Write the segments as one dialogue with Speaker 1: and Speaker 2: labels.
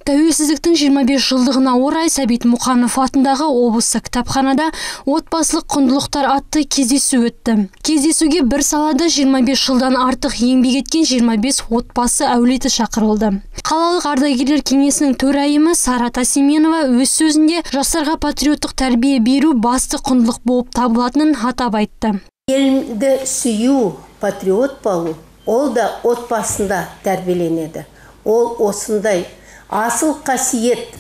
Speaker 1: Тәуелсіздіктің 25 жылдығына орай Сәбит Мұқанов атындағы облыстық кітапханада отбасылық құндылықтар атты кездесу өтті. Кездесуге бір салада 25 жылдан артық еңбек еткен 25 отбасы әулеті шақырылды. Қалалық ардагерлер кеңесінің төрайымы Сара Тасименова өз сөзінде жастарға патриоттық тәрбие беру басты құндылық болып табылатынын атап айтты.
Speaker 2: Елді сүю, патриот болу, ол да отбасында тәрбиеленеді. Ол осындай асыл қасиет,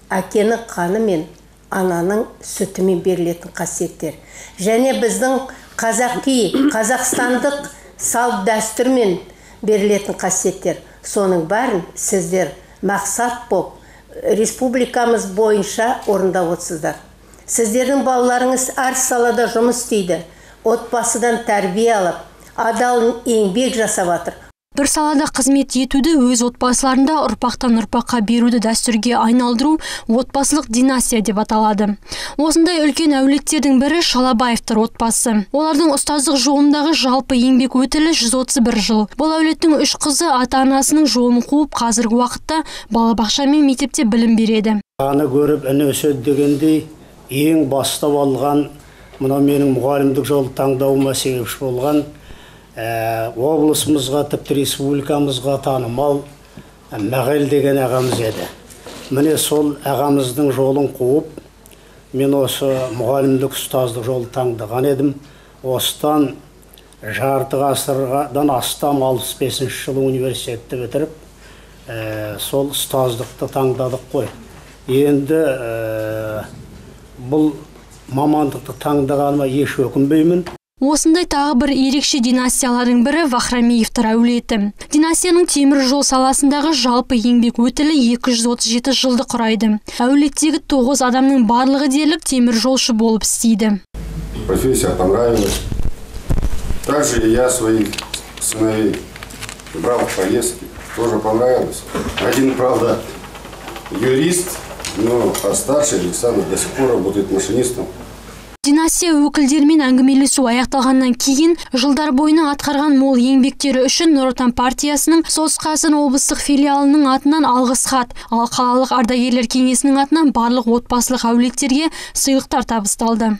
Speaker 2: әкенің қаны мен ананың сүтімен берілетін қасиеттер. Және біздің қазақстандық салт дәстүрмен берілетін қасиеттер. Соның бәрін сіздер мақсат болып, республикамыз бойынша орындап отырсыздар. Сіздердің балаларыңыз әр салада жұмыс істейді, отбасыдан тәрбие алып, адал еңбек жасап жатыр.
Speaker 1: Бір салада қызмет етуді өз отбасыларында ұрпақтан ұрпаққа беруді дәстүрге айналдыру отбасылық династия деп аталады. Осындай үлкен әулеттердің бірі Шалабаевтар отбасы. Олардың ұстаздық жолындағы жалпы еңбек өтілі 131 жыл. Бұл әулеттің 3 қызы ата-анасының жолын қуып, қазіргі уақытта балабақша мен мектепте білім береді.
Speaker 3: Аны көріп іні өседі дегендей, ең бастап алған, мына менің мұғалімдік жолы таңдауыма себепші болған облысымызға, тіпті республикамызға танымал Мәғел деген ағамыз еді. Міне сол ағамыздың жолын қуып, мен осы мұғалімдік ұстаздық жолы таңдаған едім. Осыдан жарты ғасырдан астам 65 жылы университетті бітіріп, сол ұстаздықты таңдадық қой. Енді бұл мамандықты таңдағаныма еш өкінбеймін.
Speaker 1: Осындай тағы бір ерекше династиялардың бірі Вахрамеевтар әулеті. Династияның темір жол саласындағы жалпы еңбек өтілі 237 жылды құрайды. Әулеттегі 9 адамның барлығы дерлік темір жолшы болып істейді.
Speaker 4: Профессия понравилась. Также и я своих сыновей брал в поездки. Тоже понравилось. Один, правда, юрист, но старший Александр до сих пор работает машинистом.
Speaker 1: Династия өкілдерімен әңгімелесу аяқталғаннан кейін жылдар бойына атқарған мол еңбектері үшін Нұр Отан партиясының Солтүстік Қазақстан облыстық филиалының атынан алғыс хат, ал қалалық ардагерлер кеңесінің атынан барлық отбасылық әулеттерге сыйлықтар табысталды.